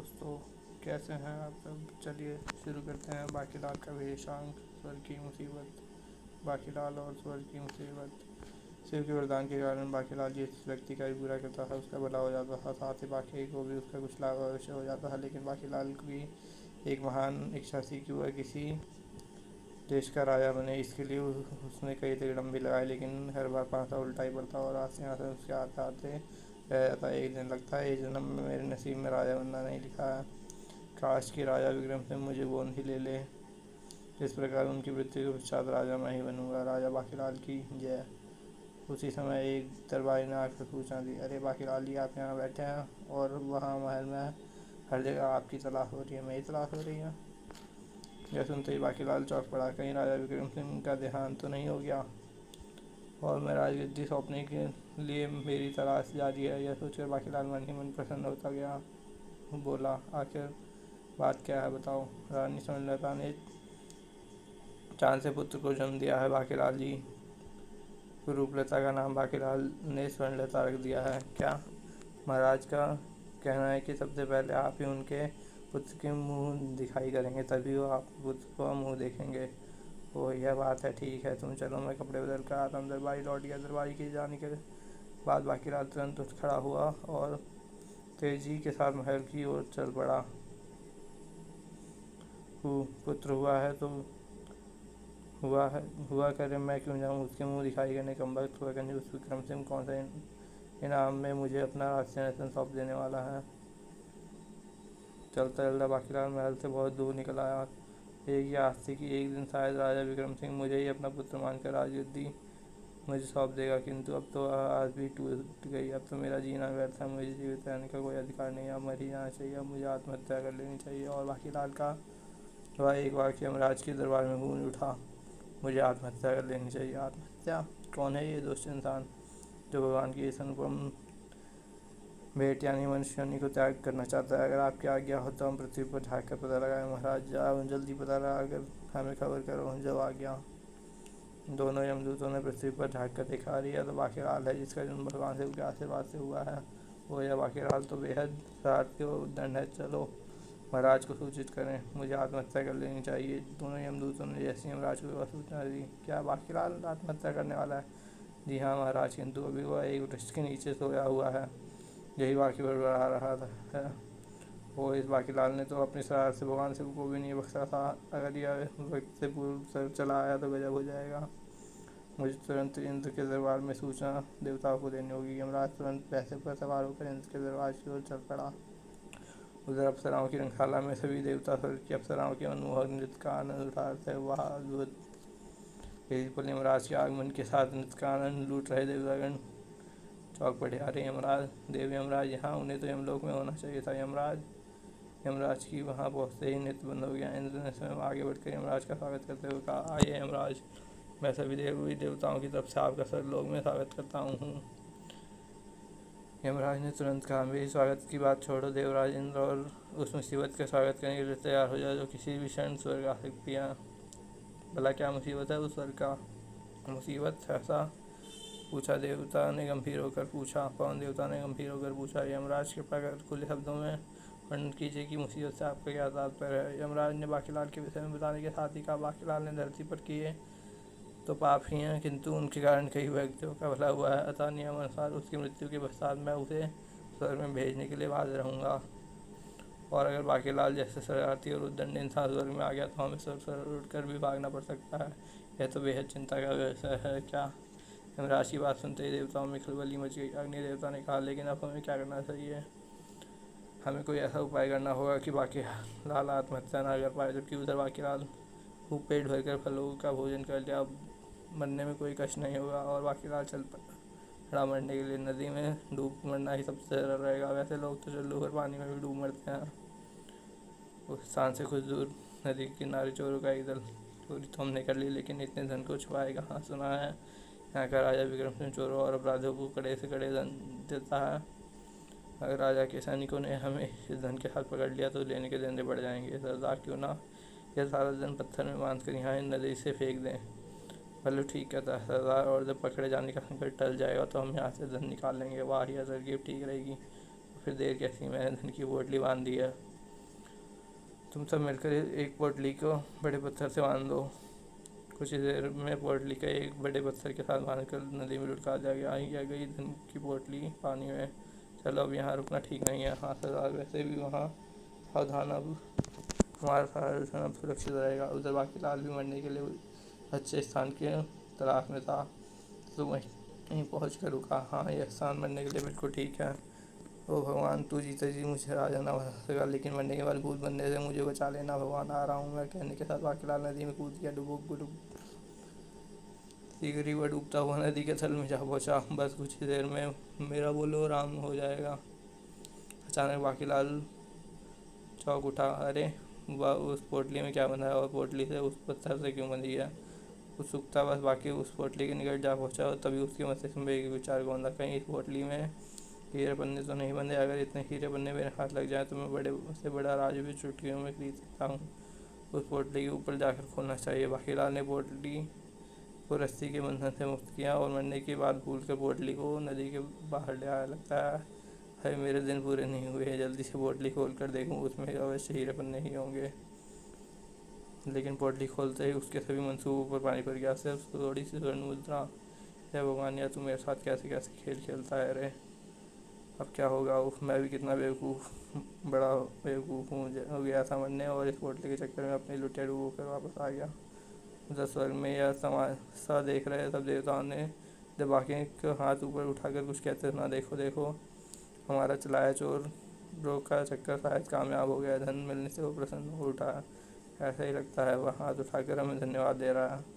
दोस्तों, कैसे हैं आप सब। चलिए शुरू करते हैं बाकीलाल का विदेशांक, स्वर की मुसीबत। बाकीलाल और स्वर की मुसीबत। शिव के वरदान के कारण बाकीलाल जिस व्यक्ति का भी बुरा करता था उसका भला हो जाता था, साथ ही बाकी को भी उसका कुछ लाभ अवश्य हो जाता था। लेकिन बाकीलाल की एक महान इच्छा थी कि वह किसी देश का राजा बने। इसके लिए उसने कई तिकड़म भी लगाए, लेकिन हर बार पासा उल्टा ही पड़ता और आज सिंहासन उसके आते आते रह जाता। एक दिन लगता है, इस जन्म में मेरे नसीब में राजा बनना नहीं लिखा है। काश कि राजा विक्रम सिंह मुझे गोद ही ले ले। इस प्रकार उनकी मृत्यु के पश्चात राजा मैं ही बनूंगा। राजा बाकीलाल की जय। उसी समय एक दरबारी ने आकर सूचना दी, अरे बाकीलाल जी, आप यहाँ बैठे हैं और वहाँ महल में हर जगह आपकी तलाश हो रही है। मेरी तलाश हो रही है। यह सुनते ही बाकीलाल चौंक पड़ा। कहीं राजा विक्रम सिंह का देहांत तो नहीं हो गया और मैं राजगद्दी सौंपने के लिए मेरी तलाश जारी है। यह सोचकर बाकीलाल मन ही मन प्रसन्न होता गया। बोला, आखिर बात क्या है, बताओ। रानी स्वर्णलता ने चांद से पुत्र को जन्म दिया है बाकीलाल जी। रूपलता का नाम बाकीलाल ने स्वर्णलता रख दिया है। क्या? महाराज का कहना है कि सबसे पहले आप ही उनके पुत्र के मुंह दिखाई करेंगे, तभी वो आप पुत्र को मुंह देखेंगे। ओह, यह बात है, ठीक है, तुम चलो, मैं कपड़े बदल कर आता हूँ। दरबारी लौट गया। दरबारी के जाने के बाद बाकीलाल तुरंत उठ खड़ा हुआ और तेजी के साथ महल की ओर चल पड़ा। पुत्र हुआ है तो हुआ करे, मैं क्यों जाऊँ उसके मुंह दिखाई करने। कमबख्त हुआ कंजूस विक्रम सिंह कौन सा इनाम में मुझे अपना राजसिंहासन सौंप देने वाला है। चलता चलता बाकीलाल महल से बहुत दूर निकल आया। एक ही आस थी कि एक दिन शायद राजा विक्रम सिंह मुझे ही अपना पुत्र मानकर राजगद्दी मुझे सौंप देगा, किंतु अब तो आज भी टूट गई। अब तो मेरा जीना व्यर्थ है। मुझे जीवित रहने का कोई अधिकार नहीं। अब मर ही जाना चाहिए। अब मुझे आत्महत्या कर लेनी चाहिए। और बाकीलाल का वह एक वाक्य यमराज के दरबार में गूंज उठा, मुझे आत्महत्या कर लेनी चाहिए। आत्महत्या? कौन है ये दुष्ट इंसान जो भगवान की इस अनुपम भेंट यानी मनुष्य योनि को त्याग करना चाहता है। अगर आपकी आज्ञा हो तो हम पृथ्वी पर झाँक कर पता लगाएं। महाराज, जाओ जल्दी पता लगा कर हमें खबर करो, जब आज्ञा। दोनों यमदूतों ने पृथ्वी पर झाँक कर देखा। यह तो बाकीलाल है जिसका जन्म भगवान शिव के आशीर्वाद से हुआ है। वो यह बाकीलाल तो बेहद शरारत के उद्दंड है। चलो महाराज को सूचित करें, मुझे आत्महत्या कर लेनी चाहिए। दोनों यमदूतों ने जैसे यमराज को वह सूचना दी। क्या बाकीलाल आत्महत्या करने वाला है? जी हाँ महाराज, किंतु अभी वह एक वृक्ष के नीचे सोया हुआ है। यही बाकी बड़बड़ा रहा है। वो इस बाकीलाल ने तो अपनी शरारत से भगवान शिव को भी नहीं बख्शा था। अगर यह वक्त से पूर्व चला आया तो गजब हो जाएगा। मुझे तुरंत इंद्र के दरबार में सूचना देवताओं को देनी होगी। यमराज तुरंत पैसे पर सवार होकर इंद्र के दरबार की ओर चल पड़ा। उधर अप्सराओं की रंगशाला में सभी देवता स्वर्ग की अप्सराओं के मनमोहक नृत्य का आनंद उठा रहे थे। वाह अद्भुत! इसी पल यमराज के आगमन के साथ नृत्य का आनंद लूट रहे देवतागण चौंक पड़े। अरे यमराज, देव यमराज यहाँ, उन्हें तो यमलोक में होना चाहिए था। यमराज की वहाँ पहुँचते ही नृत्य बंद हो गया। इंद्र ने स्वयं आगे बढ़कर यमराज का स्वागत करते हुए कहा, आइए यमराज, मैं सभी देवताओं की तरफ से आपका स्वर्गलोक में स्वागत करता हूँ। यमराज ने तुरंत कहा, मेरी स्वागत की बात छोड़ो देवराज इंद्र, और उस मुसीबत का स्वागत करने के लिए तैयार हो जाए जो किसी भी क्षण स्वर्ग आ सकती है। भला क्या मुसीबत है उस स्वर्ग का? मुसीबत ऐसा पूछा देवता ने गंभीर होकर पूछा। पवन देवता ने गंभीर होकर पूछा, यमराज कृपा कर खुले शब्दों में वर्णन कीजिए कि मुसीबत से आपका क्या तात्पर्य है। यमराज ने बाकीलाल के विषय में बताने के साथ ही कहा, बाकीलाल ने धरती पर किए तो पाप ही हैं, किंतु उनके कारण कई व्यक्तियों का भला हुआ है। अतः नियम अनुसार उसकी मृत्यु के पश्चात मैं उसे स्वर्ग में भेजने के लिए बाध्य रहूँगा। और अगर बाकीलाल जैसे शरारती और उद्दंड इंसान स्वर्ग में आ गया तो हमें स्वर्ग से उड़कर भी भागना पड़ सकता है। यह तो बेहद चिंता का विषय है। क्या? यमराज की बात सुनते ही देवताओं में खलबली मच गई। अग्नि देवता ने कहा, लेकिन अब हमें क्या करना चाहिए? हमें कोई ऐसा उपाय करना होगा कि बाकीलाल आत्महत्या ना कर पाए। जबकि उधर बाकीलाल खूब पेट भरकर फलों का भोजन कर लिया, अब मरने में कोई कष्ट नहीं होगा। और बाकीलाल चल पड़ा मरने के लिए। नदी में डूब मरना ही सबसे सरल रहेगा। वैसे लोग तो चुल्लू भर पानी में भी डूब मरते हैं। उस स्थान से कुछ दूर नदी के किनारे चोरों का एक दल। चोरी तो हमने कर ली, लेकिन इतने धन को छुपाए कहाँ? सुना है यहाँ का राजा विक्रम सिंह चोरों और अपराधियों को कड़े से कड़े दंड देता है। अगर राजा के सैनिकों ने हमें इस धन के साथ पकड़ लिया तो लेने के धंधे बढ़ जाएंगे। सरदार, क्यों ना यह सारा धन पत्थर में बांध कर यहाँ नदी से फेंक दें? भले ठीक कहता है सरदार, और जब पकड़े जाने का संकट टल जाएगा तो हम यहाँ से धन निकाल लेंगे। वाह, यह तरकीब ठीक रहेगी। तो फिर देर कैसी, मैंने धन की पोटली बांध दी है। तुम सब मिलकर एक पोटली को बड़े पत्थर से बांध दो। कुछ ही देर में पोटली का एक बड़े पत्थर के साथ बांधकर नदी में लुढ़का दिया गया। आई क्या गई धन की पोटली पानी में। चलो अब यहाँ रुकना ठीक नहीं है। हाँ सरदार, वैसे भी वहाँ सावधान, अब हमारा सारा धन अब सुरक्षित रहेगा। उधर बाकीलाल भी मरने के लिए अच्छे स्थान की तलाश में था, तो वहीं पहुँच कर रुका। हाँ, यह स्थान मरने के लिए बिल्कुल ठीक है। ओ भगवान, तू जीते जी मुझे राजा न बना सकेगा, लेकिन मरने के बाद भूत बनने से मुझे बचा लेना। भगवान आ रहा हूँ मैं, कहने के साथ बाकीलाल नदी में कूद गया। डुबुक डुबुक शीघ्र ही वह डूबता हुआ नदी के तल में जा पहुँचा। बस कुछ ही देर में मेरा बोलो राम हो जाएगा। अचानक बाकीलाल चौंक उठा। अरे वह उस पोटली में क्या बंधा है, और पोटली से उस पत्थर से क्यों बंधी है। उत्सुकता बस बाकी उस पोटली के निकट जा पहुँचा, और तभी उसके मस्तिष्क में एक विचार घूमता, कहीं इस पोटली में हीरे पन्ने तो नहीं बंधे। अगर इतने हीरे पन्ने मेरे हाथ लग जाए तो मैं बड़े से बड़ा राज भी चुटकियों में खरीद सकता हूँ। उस पोटली के ऊपर जाकर खोलना चाहिए। बाकीलाल ने पोटली को रस्सी के बंधन से मुक्त किया और मरने के बाद भूल कर पोटली को नदी के बाहर ले आया। लगता है मेरे दिन पूरे नहीं हुए हैं, जल्दी से पोटली खोल कर देखूँ, उसमें अवश्य हीरे पन्ने ही होंगे। लेकिन पोटली खोलते ही उसके सभी मंसूबों पर पानी पड़ गया। सिर्फ थोड़ी सी स्वर्ण मुद्रा। हे भगवान, या तू मेरे साथ कैसे कैसे खेल खेलता है रे। अब क्या होगा। उफ, मैं भी कितना बड़ा बेवकूफ़ हो गया था मरने, और इस पोटली के चक्कर में अपनी लुटिया डूबो कर वापस आ गया। उधर स्वर्ग में यह तमाशा देख रहे सब देवताओं ने जब बाकी को हाथ ऊपर उठाकर कुछ कहते सुना। देखो देखो, हमारा चलाया चोर रोग का चक्कर शायद कामयाब हो गया। धन मिलने से वो प्रसन्न हो उठा। ऐसा ही लगता है वह हाथ उठाकर हमें धन्यवाद दे रहा है।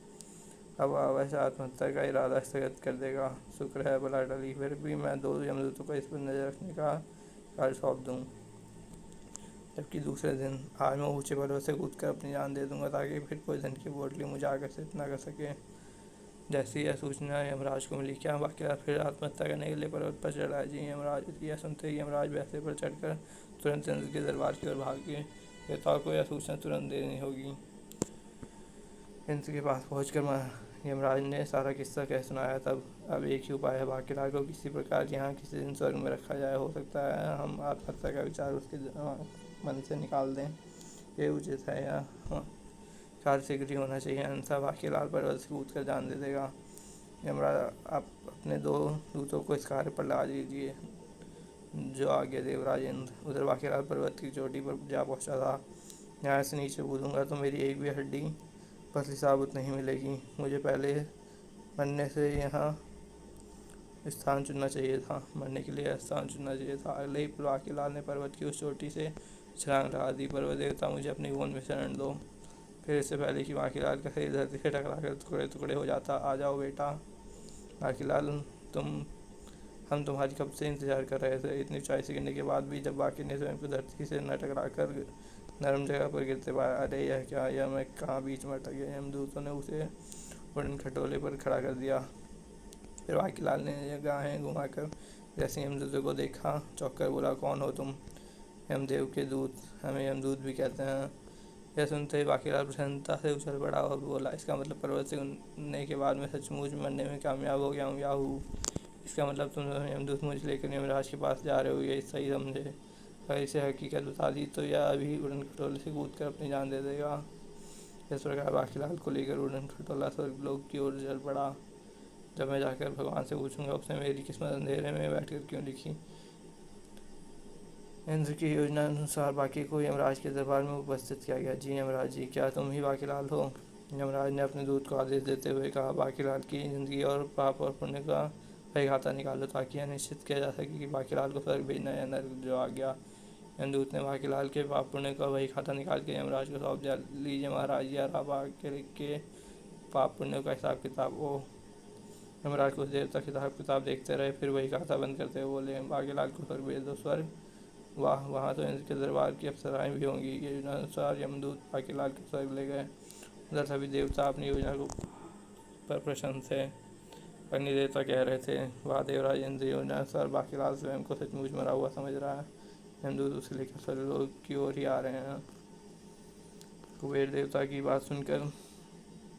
अब अवश्य आत्महत्या का इरादा स्थगित कर देगा। शुक्र है बला टली। फिर भी मैं 2 यमदूतों को इस पर नजर रखने का कार्य सौंप दूँ। जबकि दूसरे दिन आज मैं ऊंचे पर्वत से कूदकर अपनी जान दे दूंगा, ताकि फिर कोई धन की पोटली मुझे आकर्षित न कर सके। जैसी यह सूचना यमराज को मिली, क्या बाकीलाल फिर आत्महत्या करने के लिए पर्वत पर चढ़ा है। जी यमराज। यह सुनते ही यमराज वैसे पर चढ़कर तुरंत इंद्र के दरबार की ओर भाग गए। देवताओं को यह सूचना तुरंत देनी होगी। इंद्र के पास पहुंचकर यमराज ने सारा किस्सा कह सुनाया। तब अब एक ही उपाय है, बाकीलाल को किसी प्रकार यहाँ किसी दिन स्वर्ग में रखा जाए। हो सकता है हम आत्महत्या का विचार उसके मन से निकाल दें। ये उचित है, या कार्य शीघ्र ही होना चाहिए, अन्यथा बाकीलाल पर्वत से कूद कर जान दे देगा। यमराज, आप अपने 2 दूतों को इस कार्य पर लगा दीजिए। जो आगे देवराज इंद्र। उधर बाकीलाल पर्वत की चोटी पर जा पहुँचा था। यहाँ से नीचे कूदूंगा तो मेरी एक भी हड्डी पतली साबुत नहीं मिलेगी। मुझे पहले मरने से यहाँ स्थान चुनना चाहिए था, मरने के लिए स्थान चुनना चाहिए था। अगले ही बाकीलाल ने पर्वत की उस चोटी से छलांग लगा दी। पर्वत देवता, मुझे अपनी गोद में शरण दो। फिर इससे पहले कि बाकीलाल का शरीर धरती से टकराकर टुकड़े टुकड़े हो जाता, आ जाओ बेटा। बाकीलाल, हम तुम्हारी कब से इंतजार कर रहे थे। इतनी ऊंचाई से गिरने के बाद भी जब बाकी ने स्वयं को धरती से न टकराकर नरम जगह पर गिरते पाया। अरे यह क्या, यह मैं कहाँ बीच में अटक गया। यमदूतों ने उसे वुडन खटोले पर खड़ा कर दिया। फिर बाकीलाल ने यह गाहें घुमाकर जैसे यमदूतों को देखा, चौंक कर बोला, कौन हो तुम। यमदेव के दूत, हमें यमदूत भी कहते हैं। यह सुनते ही बाकीलाल प्रसन्नता से उछल पड़ा और बोला, इसका मतलब पर्वत से गिरने के बाद मैं सचमुच मरने में कामयाब हो गया हूँ। याहू, इसका मतलब तुम यमदूत मुझे लेकर यमराज के पास जा रहे हो, ये सही समझे। अगर इसे हकीकत बता दी तो यह अभी उड़न खटोले से कूद कर अपनी जान दे देगा। इस प्रकार बाकीलाल को लेकर उड़न खटोला स्वर्गलोक की ओर चल पड़ा। जब मैं जाकर भगवान से पूछूंगा उसने मेरी किस्मत अंधेरे में बैठकर क्यों लिखी। इंद्र की योजना अनुसार बाकी को यमराज के दरबार में उपस्थित किया गया। जी यमराज जी, क्या तुम ही बाकीलाल हो। यमराज ने अपने दूत को आदेश देते हुए कहा, बाकीलाल की जिंदगी और पाप और पुण्य का वही खाता निकालो, ताकि यह निश्चित किया जा सके कि बाकीलाल को स्वर्ग भेजना है या नर्क। जो आ गया। यमदूत ने बाकीलाल के पाप पुण्य का वही खाता निकाल के यमराज को सौंप दिया। लीजिए महाराज, यह रहा बाकी के पाप पुण्य का हिसाब किताब। ओ यमराज कुछ देर तक हिसाब किताब देखते रहे, फिर वही खाता बंद करते हुए बोले, बाकीलाल को स्वर्ग भेज दो। स्वर्ग? वाह, वहाँ तो इंद्र के दरबार की अप्सराएं भी होंगी। ये योजना अनुसार यमदूत बाकीलाल को स्वर्ग ले गए। उधर सभी देवता अपनी योजना को पर प्रसन्न थे। अग्नि देवता कह रहे थे, वाह देवराज इंद्र, योजना अनुसार बाकीलाल स्वयं को सचमुच मरा हुआ समझ रहा है। यमदूत उसे लेकर स्वर्गलोक की ओर ही आ रहे हैं। कुबेर देवता की बात सुनकर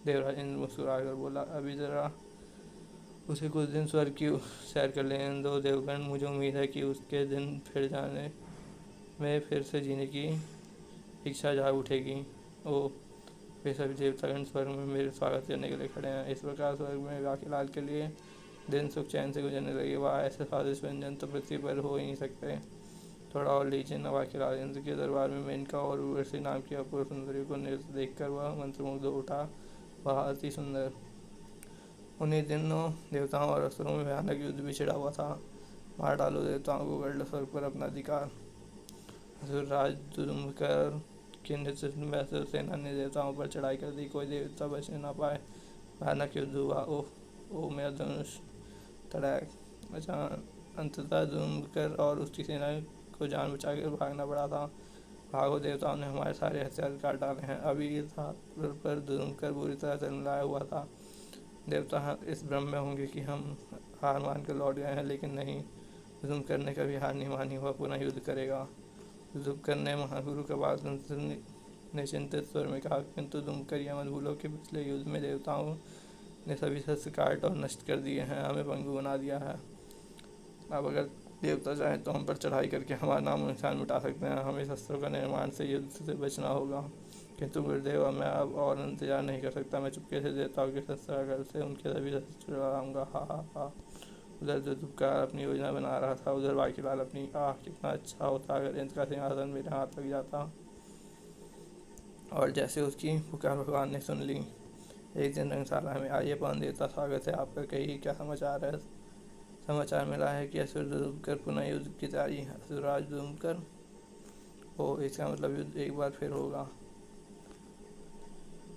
देवराज इंद्र मुस्कुराकर बोला, अभी जरा उसे कुछ दिन स्वर्ग की सैर कर लेने दो देवगण। मुझे उम्मीद है कि उसके दिन फिर जाने में फिर से जीने की इच्छा जाग उठेगी। ओ वे सभी देवतागण स्वर्ग में मेरे स्वागत करने के लिए खड़े हैं। इस प्रकार स्वर्ग में बांकीलाल के लिए दिन सुख चैन से गुजरने लगे। वह ऐसे स्वादिष्ट व्यंजन तो पृथ्वी पर हो ही नहीं सकते। थोड़ा और लीजिए न बांकीलाल। इंद्र के दरबार में मेनका और उर्वशी नाम की अपूर्व सुंदरी को देखकर वह मंत्रमुग्ध हो उठा। वह अति सुंदर। उन्हीं दिनों देवताओं और असुरों में भयानक युद्ध भी छिड़ा हुआ था। मार डालो देवताओं को, गढ़ लो स्वर्ग पर अपना अधिकार। असुरराज धुम्कर के नेतृत्व में असुर सेना ने देवताओं पर चढ़ाई कर दी। कोई देवता बचने न पाए। भयानक युद्ध हुआ। ओह मेरा धनुष तड़ाक। अंततः धुम्कर और उसकी सेना को जान बचाकर भागना पड़ा था। भागो, देवताओं ने हमारे सारे हथियार काट डाले हैं। अभी इस हाथ पर धुम्कर बुरी तरह तलमलाया हुआ था। देवता इस भ्रम में होंगे कि हम हार मान कर लौट गए हैं, लेकिन नहीं, धुम्कर ने कभी हार नहीं मानी। वह पुनः युद्ध करेगा। धुम्कर ने महागुरु कपालतंत्र ने चिंतित स्वर में कहा, किंतु धुम्कर यह मत भूलो कि पिछले युद्ध में देवताओं ने सभी शस्त्र काट और नष्ट कर दिए हैं, हमें पंगु बना दिया है। अब अगर देवता चाहें तो हम पर चढ़ाई करके हमारा नाम निशान मिटा सकते हैं। हमें शस्त्रों का निर्माण से युद्ध से बचना होगा। किंतु गुरुदेव, मैं अब और इंतजार नहीं कर सकता। मैं चुपके से देवताओं के शस्त्रागार से उनके सभी शस्त्र चुराऊंगा। हा हा हा। उधर धुम्कर अपनी योजना बना रहा था। उधर बांकीलाल अपनी कितना अच्छा होता अगर इंद्र का सिंहासन मेरे हाथ लग जाता। और जैसे उसकी पुकार भगवान ने सुन ली। एक दिन रंगशाला में आइए पवन देवता, स्वागत है आपका। कहिए क्या समाचार है। समाचार मिला है कि असुर धुम्कर पुनः युद्ध की तैयारी। असुरराज धुम्कर, ओ इसका मतलब युद्ध एक बार फिर होगा।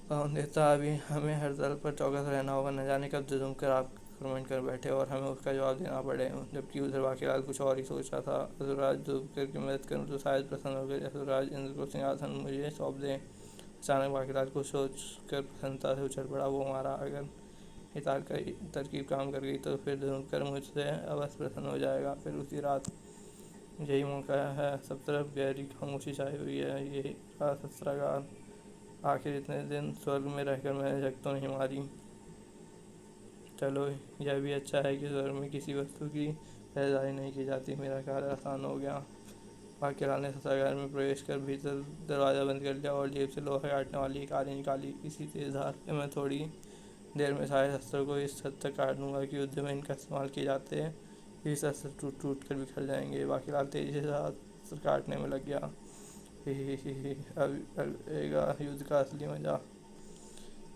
पवन देवता, अभी हमें हर दल पर चौकस रहना होगा। न जाने कब धुम्कर आक्रमण कर बैठे और हमें उसका जवाब देना पड़े। जबकि उधर बांकीलाल कुछ और ही सोच रहा था। असुरराज धुम्कर की मदद करूं तो शायद प्रसन्न होकर असुरराज इंद्र को सिंहासन मुझे सौंप दें। अचानक बांकीलाल को सोचकर प्रसन्नता से उछल पड़ा। वो हमारा अगर ये तरकीब काम कर गई तो फिर धुम्कर मुझसे अवश्य प्रसन्न हो जाएगा। फिर उसी रात यही मौका है। सब तरफ गहरी खामोशी छाई हुई है। यही शस्त्रागार। आखिर इतने दिन स्वर्ग में रहकर मैंने जग तो नहीं मारी। चलो, यह भी अच्छा है कि स्वर्ग में किसी वस्तु की पहरेदारी नहीं की जाती। मेरा कार्य आसान हो गया। बांकीलाल ने शस्त्रागार में प्रवेश कर भीतर दरवाज़ा बंद कर लिया और जेब से लोहा काटने वाली एक आरी निकाली। इसी तेज धार से मैं थोड़ी देर में सारे शस्त्रों को इस हद तक काट दूंगा कि युद्ध में इनका इस्तेमाल किए जाते हैं ये शस्त्र टूट टूट कर बिखर जाएंगे। बांकीलाल तेजी से शस्त्र काटने में लग गया। अब आएगा युद्ध का असली मजा।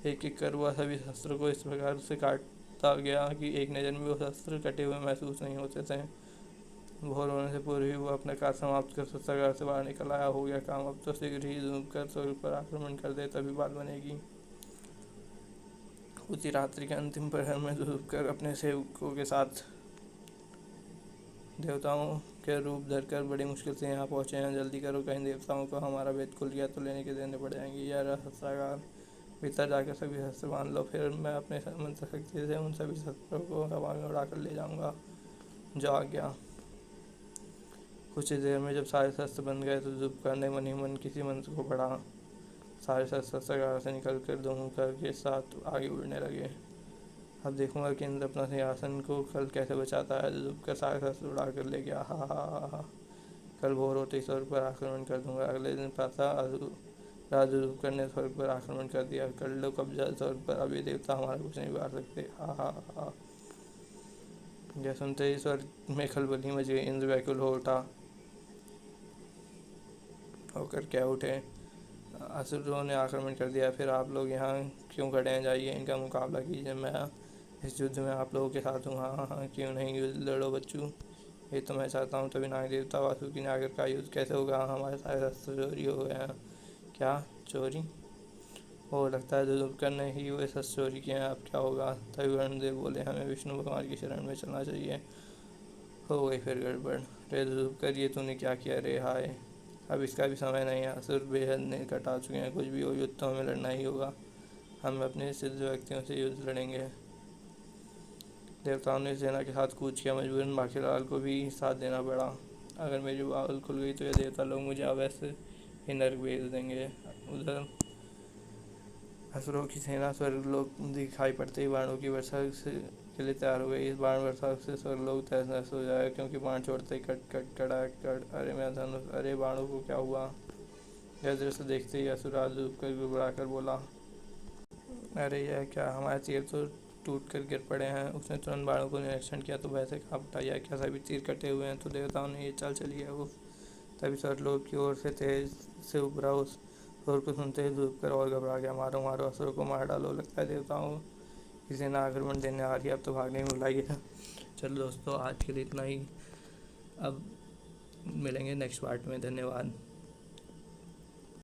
एक एक कर वह सभी शस्त्रों को इस प्रकार से काटता गया कि एक नज़र में वो शस्त्र कटे हुए महसूस नहीं होते थे। भोर होने से पूर्व ही वो अपना कार्य समाप्त कर शस्त्रागार से बाहर निकल आया। हो गया काम। अब तो शीघ्र ही धुम्कर स्वर्ग पर आक्रमण कर दे, तभी बात बनेगी। उसी रात्रि के अंतिम प्रहर में धुम्कर अपने सेवकों के साथ देवताओं के रूप धरकर बड़ी मुश्किल से यहाँ पहुँचे हैं। जल्दी करो, कहीं देवताओं को हमारा भेद खुल गया तो लेने के देने पड़ जाएंगे। यह रहा शस्त्रागार। भीतर जाकर सभी शस्त्र बांध लो। फिर मैं अपने मंत्र शक्ति से उन सभी शस्त्रों को हवा में उड़ाकर ले जाऊंगा। जो आ गया। कुछ ही देर में जब सारे शस्त्र बन गए तो धुम्कर ने मन ही मन किसी मंत्र को पढ़ा। सारे शस्त्र शस्त्रागार से निकलकर धुम्कर के साथ आगे उड़ने लगे। अब देखूंगा कि इंद्र अपना सिंहासन को कल कैसे बचाता है। धुम्कर सारे शस्त्र उड़ा कर ले गया। हा हा हा हा। कल भोर होते ही स्वर्ग पर आक्रमण कर दूंगा। अगले दिन प्रातः राजा धुम्कर ने स्वर्ग पर आक्रमण कर दिया। कर लो कब्जा स्वर्ग पर। अब ये देवता हमारा कुछ नहीं बिगाड़ सकते। हा हा हा। यह सुनते ही स्वर्ग में खलबली मच गई। इंद्र व्याकुल हो उठा होकर क्या उठे। असुरों ने आक्रमण कर दिया। फिर आप लोग यहाँ क्यों खड़े हैं? जाइए, इनका मुकाबला कीजिए। मैं इस युद्ध में आप लोगों के साथ हूँ। हाँ हाँ, क्यों नहीं, युद्ध लड़ो बच्चों। ये तो मैं चाहता हूँ। तभी नाग देवता वासुकी नागर का युद्ध कैसे होगा? हमारे सारे शस्त्र चोरी हो गए हैं। क्या चोरी? हो लगता है धुम्कर ने ही वो शस्त्र चोरी किए हैं। अब क्या होगा? तभी वर्णदेव बोले, हमें विष्णु भगवान की शरण में चलना चाहिए। हो गई फिर गड़बड़। रे धुम्कर, ये तूने क्या किया रे? हाय, अब इसका भी समय नहीं है। असुर बेहद निकट आ चुके हैं। कुछ भी हो, युद्ध तो हमें लड़ना ही होगा। हम अपने सिद्ध व्यक्तियों से युद्ध लड़ेंगे। देवताओं ने सेना के साथ कूच किया। मजबूरन बांकीलाल को भी साथ देना पड़ा। अगर मेरी बाल खुल गई तो ये देवता लोग मुझे अवश्य ही नर्क भेज देंगे। उधर असुरों की सेना स्वर्गलोक दिखाई पड़ते ही बाणों की वर्षा के लिए तैयार हो गई। इस बाण वर्षा से स्वर्गलोक तहस नहस हो जाएगा, क्योंकि बाण छोड़ते ही कट कट कड़ा कट। अरे मेरा धनुष, अरे बाणों को क्या हुआ? यह दृश्य देखते ही असुराज डूब कर गुड़गुड़ाकर बोला, अरे यह क्या, हमारे तीर तो टूट कर गिर पड़े हैं। उसने तुरंत बाणों को निरीक्षण किया तो वैसे काँप उठा, यह क्या, सभी तीर कटे हुए हैं। तो देवताओं ने ये चाल चली है वो। तभी स्वर्गलोक की ओर से तेज से उभरा उस शोर को सुनते ही डूब कर और घबरा गया। मारो मारो, असुरों को मार डालो, लगता है देवताओं को किसी ने आक्रमण देने आ रही है, अब तो भागने में बुलाई है। चलो दोस्तों, आज के लिए इतना ही। अब मिलेंगे नेक्स्ट पार्ट में। धन्यवाद।